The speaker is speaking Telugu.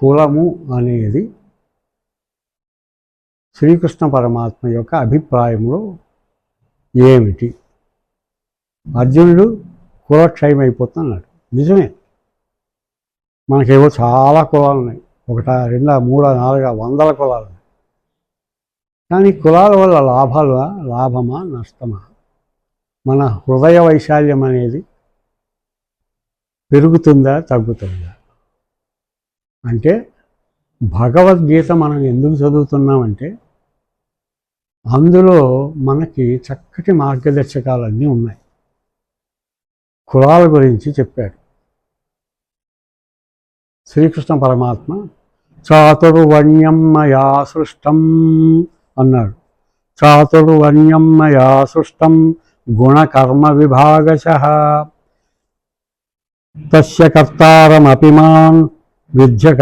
కులము అనేది శ్రీకృష్ణ పరమాత్మ యొక్క అభిప్రాయంలో ఏమిటి? అర్జునుడు కులక్షయం అయిపోతున్నాడు, నిజమే. మనకేవో చాలా కులాలు ఉన్నాయి, 1, 2, 3, 4, 100 కులాలు ఉన్నాయి. కానీ కులాల వల్ల లాభమా నష్టమా? మన హృదయ వైశాల్యం అనేది పెరుగుతుందా తగ్గుతుందా? అంటే భగవద్గీత మనం ఎందుకు చదువుతున్నామంటే అందులో మనకి చక్కటి మార్గదర్శకాలన్నీ ఉన్నాయి. కులాల గురించి చెప్పాడు శ్రీకృష్ణ పరమాత్మ. చాతుర్వర్ణ్యం మయా సృష్టం అన్నాడు. చాతుర్వర్ణ్యం మయా సృష్టం గుణకర్మ విభాగశః తస్య కర్తారమపి మాం విద్య